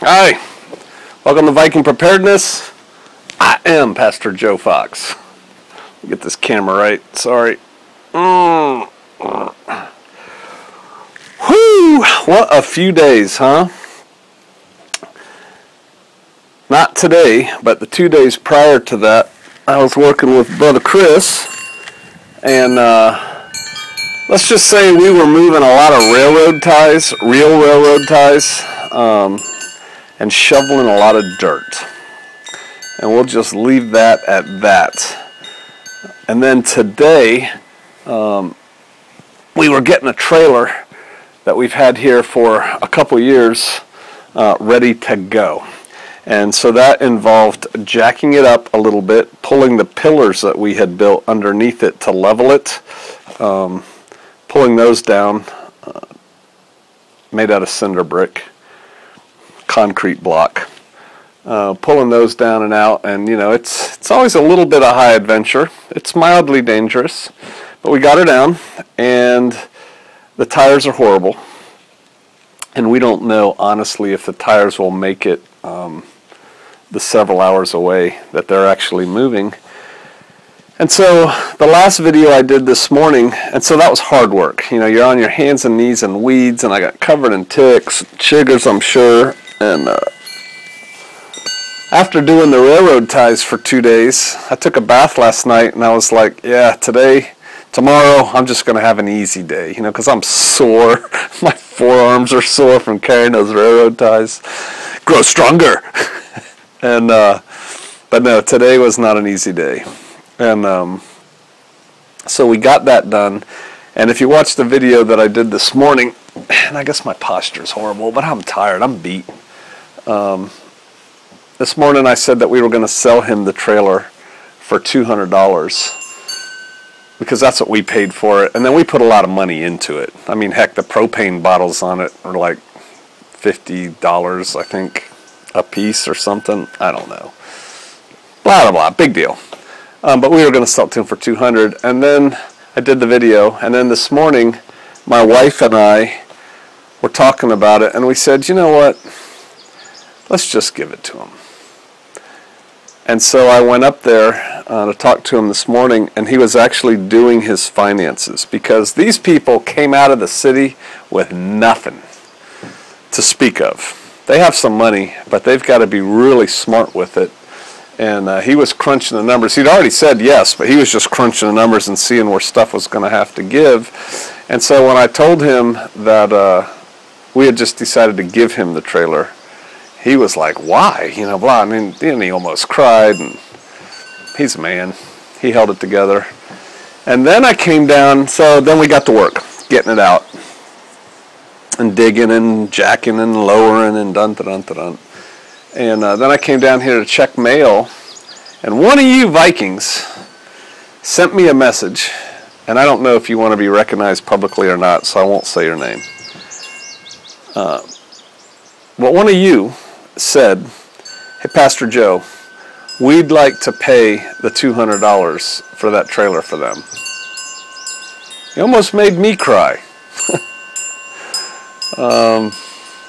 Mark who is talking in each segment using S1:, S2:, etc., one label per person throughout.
S1: Hi, welcome to Viking Preparedness. I am Pastor Joe Fox. Get this camera right. Sorry. Whew, what a few days, huh? Not today, but the 2 days prior to that, I was working with Brother Chris, and let's just say we were moving a lot of railroad ties, real railroad ties, and shoveling a lot of dirt. And we'll just leave that at that. And then today, we were getting a trailer that we've had here for a couple years ready to go. And so that involved jacking it up a little bit, pulling the pillars that we had built underneath it to level it, pulling those down, made out of cinder brick, concrete block, pulling those down and out. And you know, it's always a little bit of high adventure. It's mildly dangerous, but we got her down, and the tires are horrible, and we don't know honestly if the tires will make it the several hours away that they're actually moving. And so the last video I did this morning, and so that was hard work. You know, you're on your hands and knees in weeds, and I got covered in ticks, chiggers, I'm sure. And after doing the railroad ties for 2 days, I took a bath last night, and I was like, yeah, tomorrow, I'm just going to have an easy day, you know, because I'm sore. My forearms are sore from carrying those railroad ties. Grow stronger. And but no, today was not an easy day. And so we got that done. And if you watch the video that I did this morning, and I guess my posture is horrible, but I'm tired. I'm beat. This morning I said that we were going to sell him the trailer for $200 because that's what we paid for it. And then we put a lot of money into it. I mean, heck, the propane bottles on it are like $50, I think, a piece or something. I don't know. Blah, blah, blah. Big deal. But we were going to sell it to him for $200. And then I did the video. And then this morning, my wife and I were talking about it. And we said, you know what? Let's just give it to him. And so I went up there to talk to him this morning. And he was actually doing his finances. Because these people came out of the city with nothing to speak of. They have some money, but they've got to be really smart with it. And he was crunching the numbers. He'd already said yes, but he was just crunching the numbers and seeing where stuff was going to have to give. And so when I told him that we had just decided to give him the trailer, he was like, why? You know, blah. I mean, and he almost cried. And he's a man. He held it together. And then I came down, so then we got to work, getting it out. And digging and jacking and lowering and dun-dun-dun-dun. And then I came down here to check mail, and one of you Vikings sent me a message, and I don't know if you want to be recognized publicly or not, so I won't say your name. But one of you said, hey, Pastor Joe, we'd like to pay the $200 for that trailer for them. He almost made me cry.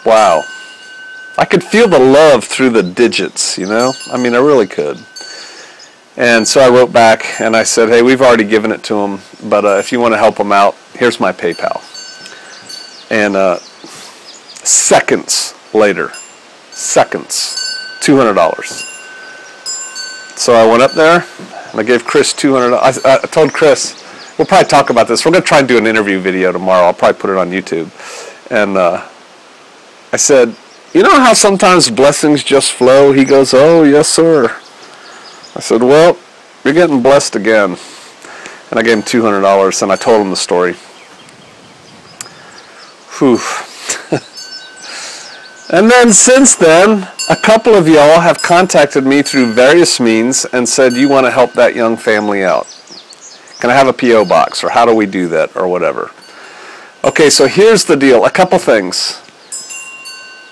S1: Wow. I could feel the love through the digits, you know? I mean, I really could. And so I wrote back and I said, hey, we've already given it to him, but if you want to help him out, here's my PayPal. And seconds later, $200. So I went up there and I gave Chris $200. I told Chris, we'll probably talk about this. We're going to try and do an interview video tomorrow. I'll probably put it on YouTube. And I said, you know how sometimes blessings just flow? He goes, oh, yes, sir. I said, well, you're getting blessed again. And I gave him $200, and I told him the story. Whew. And then since then, a couple of y'all have contacted me through various means and said, you want to help that young family out. Can I have a P.O. box, or how do we do that, or whatever? Okay, so here's the deal. A couple things.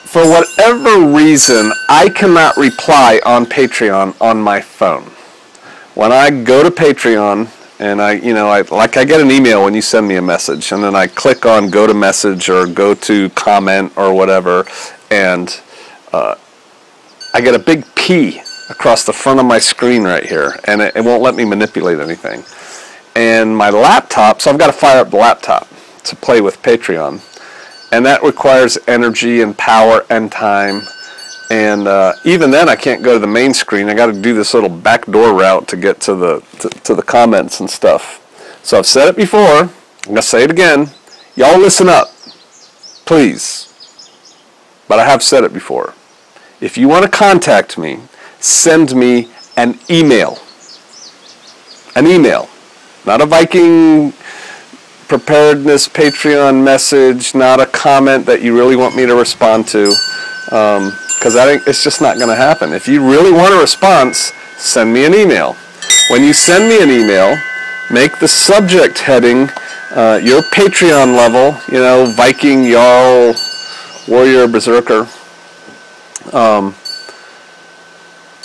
S1: For whatever reason, I cannot reply on Patreon on my phone. When I go to Patreon and I get an email when you send me a message, and then I click on go to message or go to comment or whatever, and I get a big P across the front of my screen right here, and it won't let me manipulate anything. And my laptop, so I've got to fire up the laptop to play with Patreon, and that requires energy and power and time. And even then, I can't go to the main screen. I got to do this little backdoor route to get to the comments and stuff. So I've said it before. I'm gonna say it again. Y'all listen up, please. But I have said it before. If you want to contact me, send me an email. An email. Not a Viking preparedness Patreon message, not a comment that you really want me to respond to, because I think it's just not going to happen. If you really want a response, send me an email. When you send me an email, make the subject heading your Patreon level, Viking, Jarl, Warrior, Berserker.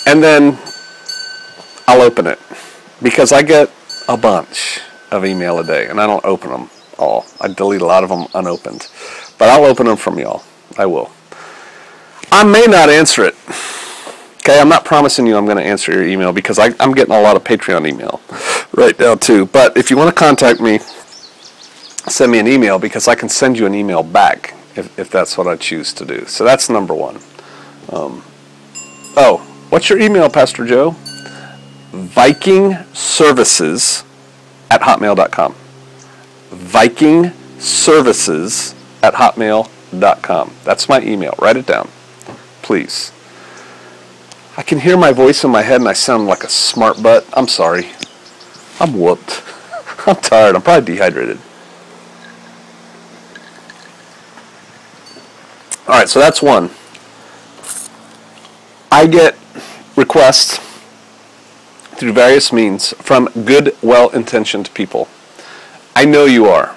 S1: And then I'll open it, because I get a bunch of email a day, and I don't open them all. I delete a lot of them unopened, but I'll open them from y'all. I will. I may not answer it. Okay, I'm not promising you I'm going to answer your email, because I'm getting a lot of Patreon email right now too. But if you want to contact me, send me an email, because I can send you an email back if that's what I choose to do. So that's number one. What's your email, Pastor Joe? VikingServices@hotmail.com. VikingServices@hotmail.com. That's my email. Write it down, please. I can hear my voice in my head and I sound like a smart butt. I'm sorry. I'm whooped. I'm tired. I'm probably dehydrated. All right, so that's one. I get requests through various means from good, well-intentioned people. I know you are,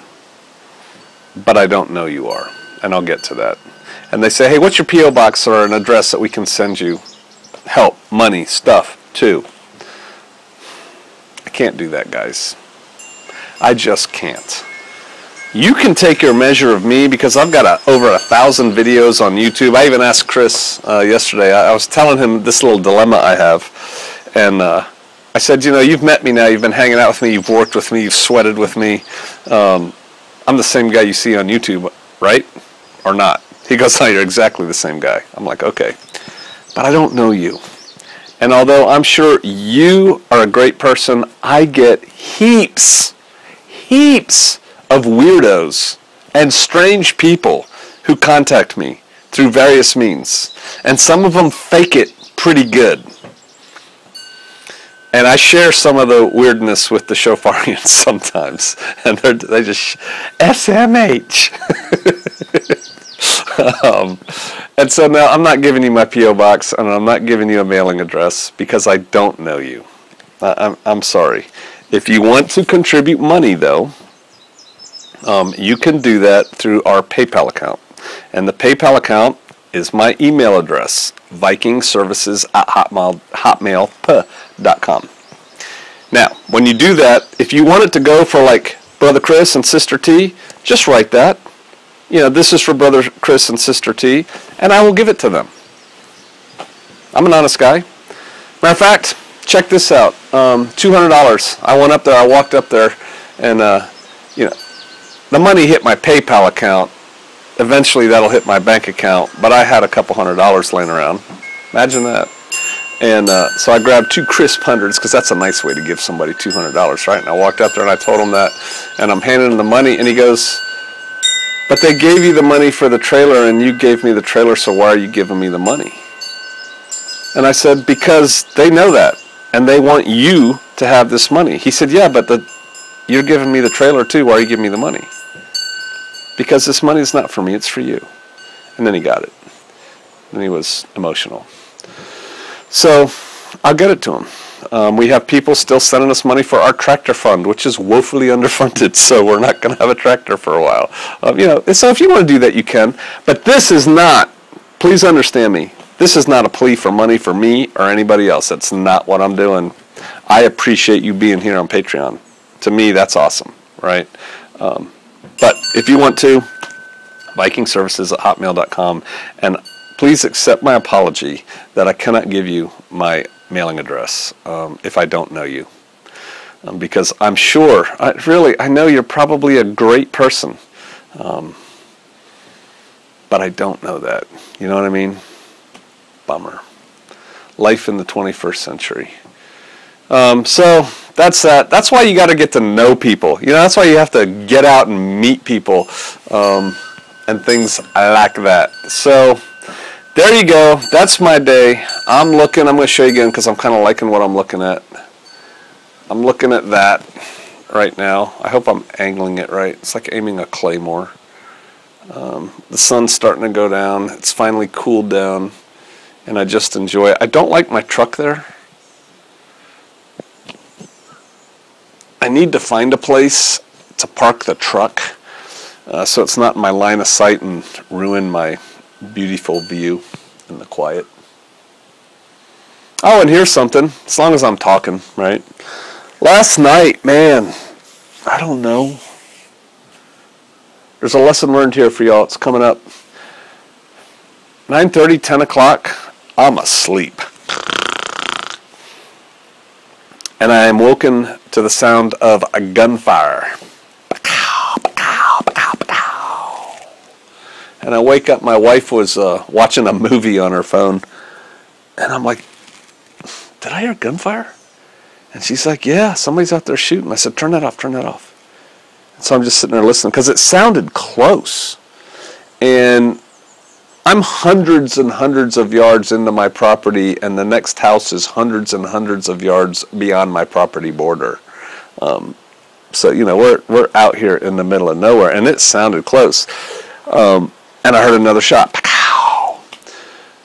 S1: but I don't know you are, and I'll get to that. And they say, hey, what's your P.O. box or an address that we can send you help, money, stuff to? I can't do that, guys. I just can't. You can take your measure of me, because I've got over 1,000 videos on YouTube. I even asked Chris yesterday. I was telling him this little dilemma I have, and I said, you've met me now. You've been hanging out with me. You've worked with me. You've sweated with me. I'm the same guy you see on YouTube, right? Or not? He goes, no, you're exactly the same guy. I'm like, okay. But I don't know you. And although I'm sure you are a great person, I get heaps of weirdos and strange people who contact me through various means. And some of them fake it pretty good. And I share some of the weirdness with the Shofarians sometimes. And they just, SMH. And so now I'm not giving you my P.O. box, and I'm not giving you a mailing address, because I don't know you. I'm sorry. If you want to contribute money, though, you can do that through our PayPal account. And the PayPal account is my email address, vikingservices@hotmail.com. Now, when you do that, if you want it to go for like Brother Chris and Sister T, just write that. This is for Brother Chris and Sister T, and I will give it to them. I'm an honest guy. Matter of fact, check this out. $200. I went up there, I walked up there, and the money hit my PayPal account. Eventually that'll hit my bank account, but I had a couple $100 laying around. Imagine that. And so I grabbed 2 crisp hundreds, because that's a nice way to give somebody $200, right? And I walked up there and I told him that, and I'm handing him the money, and he goes, but they gave you the money for the trailer, and you gave me the trailer, so why are you giving me the money? And I said, because they know that, and they want you to have this money. He said, yeah, but you're giving me the trailer too, why are you giving me the money? Because this money is not for me, it's for you. And then he got it. And he was emotional. So I'll get it to him. We have people still sending us money for our tractor fund, which is woefully underfunded, so we're not going to have a tractor for a while. So if you want to do that, you can. But this is not, please understand me, this is not a plea for money for me or anybody else. That's not what I'm doing. I appreciate you being here on Patreon. To me, that's awesome, right? But if you want to, vikingservices@hotmail.com. And please accept my apology that I cannot give you my mailing address if I don't know you. Because I'm sure, I know you're probably a great person. But I don't know that. You know what I mean? Bummer. Life in the 21st century. So that's that. That's why you got to get to know people. You know, that's why you have to get out and meet people and things like that. So there you go. That's my day. I'm going to show you again because I'm kind of liking what I'm looking at. I'm looking at that right now. I hope I'm angling it right. It's like aiming a claymore. The sun's starting to go down. It's finally cooled down, and I just enjoy it. I don't like my truck there. I need to find a place to park the truck so it's not in my line of sight and ruin my beautiful view in the quiet. Oh, and here's something, as long as I'm talking, right? Last night, man, I don't know. There's a lesson learned here for y'all. It's coming up. 9:30, 10 o'clock, I'm asleep. And I am woken to the sound of a gunfire. And I wake up, my wife was watching a movie on her phone. And I'm like, did I hear gunfire? And she's like, yeah, somebody's out there shooting. I said, turn that off, turn that off. So I'm just sitting there listening because it sounded close. And I'm hundreds and hundreds of yards into my property, and the next house is hundreds and hundreds of yards beyond my property border. So, you know, we're out here in the middle of nowhere, and it sounded close. And I heard another shot.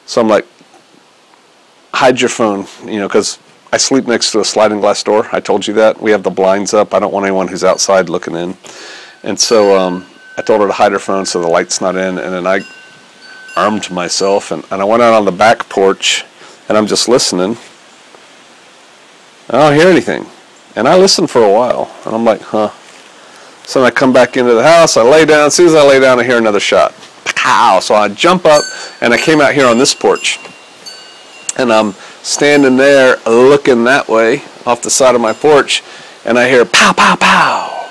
S1: So I'm like, hide your phone, you know, because I sleep next to a sliding glass door. I told you that. We have the blinds up. I don't want anyone who's outside looking in. And so I told her to hide her phone so the light's not in. And then I armed myself, and I went out on the back porch, and I'm just listening. I don't hear anything. And I listened for a while, and I'm like, huh. So then I come back into the house. I lay down. As soon as I lay down, I hear another shot. Pow! So I jump up, and I came out here on this porch. And I'm standing there looking that way off the side of my porch, and I hear pow, pow, pow.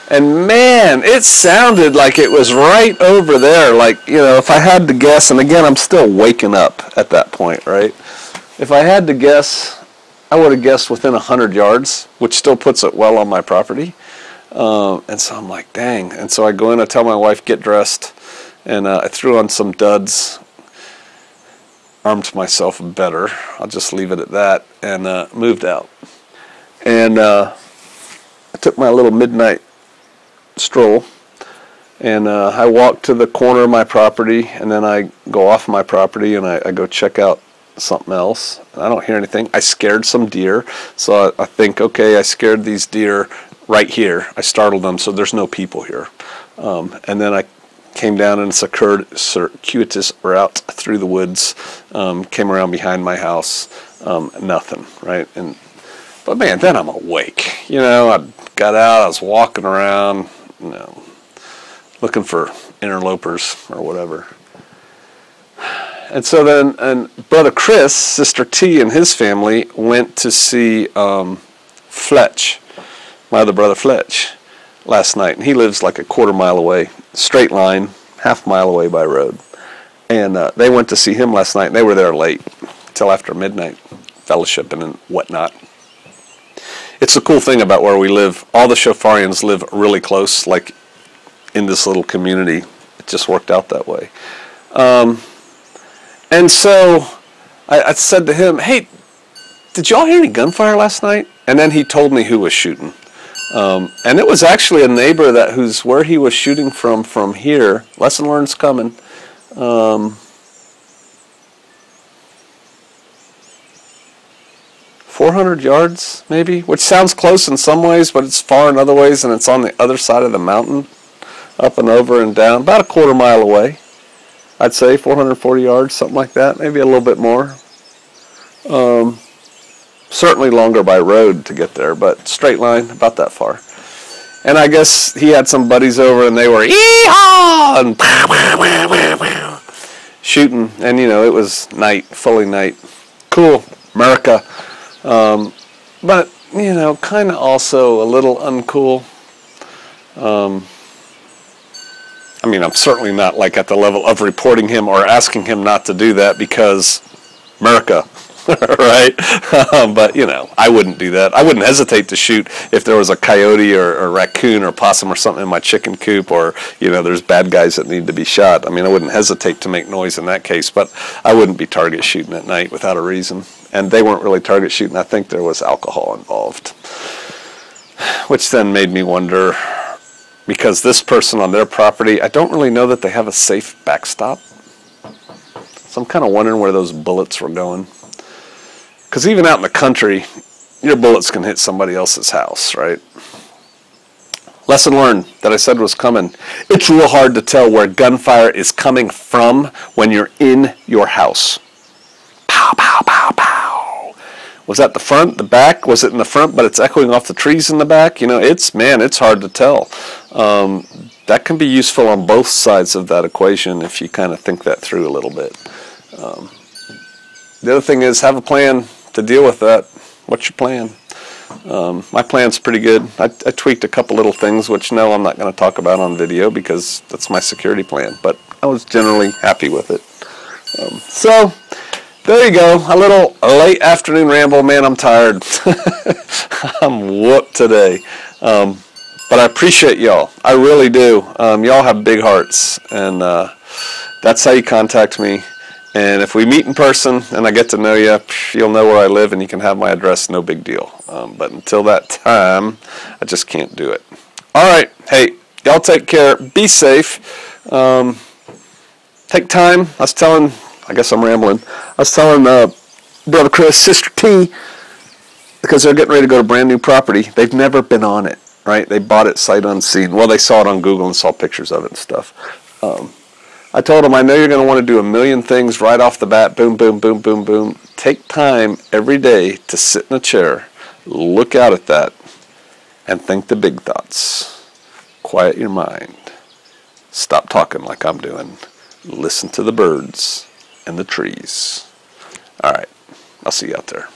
S1: And man, it sounded like it was right over there. Like, you know, if I had to guess, and again, I'm still waking up at that point, right? If I had to guess, I would have guessed within 100 yards, which still puts it well on my property. And so I'm like, dang. And so I go in, I tell my wife, get dressed, and I threw on some duds, armed myself better, I'll just leave it at that, and moved out. And I took my little midnight stroll, and I walked to the corner of my property, and then I go off my property, and I go check out something else. I don't hear anything. I scared some deer, so I think, okay, I scared these deer right here. I startled them, so there's no people here. And then I came down in a circuitous route through the woods, came around behind my house, nothing, right? But man, then I'm awake. You know, I got out, I was walking around, you know, looking for interlopers or whatever. And so then, and Brother Chris, Sister T, and his family went to see Fletch, my other brother Fletch, last night. And he lives like a quarter mile away, straight line, half mile away by road. And they went to see him last night, and they were there late, till after midnight, fellowshipping and whatnot. It's the cool thing about where we live. All the Shofarians live really close, like in this little community. It just worked out that way. And so I said to him, hey, did y'all hear any gunfire last night? And then he told me who was shooting. And it was actually a neighbor who's where he was shooting from here. Lesson learned's coming. 400 yards, maybe, which sounds close in some ways, but it's far in other ways, and it's on the other side of the mountain, up and over and down, about a quarter mile away. I'd say 440 yards, something like that, maybe a little bit more. Certainly longer by road to get there, but straight line, about that far. And I guess he had some buddies over, and they were, yee-haw, and shooting, and you know, it was night, fully night. Cool, America. But, you know, kind of also a little uncool. I mean, I'm certainly not like at the level of reporting him or asking him not to do that because America, right? But, you know, I wouldn't do that. I wouldn't hesitate to shoot if there was a coyote or a raccoon or possum or something in my chicken coop, or, you know, there's bad guys that need to be shot. I mean, I wouldn't hesitate to make noise in that case, but I wouldn't be target shooting at night without a reason. And they weren't really target shooting. I think there was alcohol involved, which then made me wonder, because this person on their property, I don't really know that they have a safe backstop. So I'm kind of wondering where those bullets were going. Because even out in the country, your bullets can hit somebody else's house, right? Lesson learned that I said was coming. It's real hard to tell where gunfire is coming from when you're in your house. Pow, pow, pow, pow. Was that the front, the back? Was it in the front, but it's echoing off the trees in the back? You know, it's hard to tell. That can be useful on both sides of that equation if you kind of think that through a little bit. The other thing is, have a plan to deal with that. What's your plan? My plan's pretty good. I tweaked a couple little things, which no, I'm not going to talk about on video because that's my security plan, but I was generally happy with it. So, there you go. A little late afternoon ramble. Man, I'm tired. I'm whooped today. But I appreciate y'all. I really do. Y'all have big hearts, and that's how you contact me. And if we meet in person and I get to know you, you'll know where I live and you can have my address, no big deal. But until that time, I just can't do it. All right. Hey, y'all take care. Be safe. Take time. I guess I'm rambling. I was telling Brother Chris, Sister T, because they're getting ready to go to brand new property. They've never been on it, right? They bought it sight unseen. Well, they saw it on Google and saw pictures of it and stuff. I told them, I know you're going to want to do a million things right off the bat. Boom, boom, boom, boom, boom. Take time every day to sit in a chair, look out at that, and think the big thoughts. Quiet your mind. Stop talking like I'm doing. Listen to the birds and the trees. All right. I'll see you out there.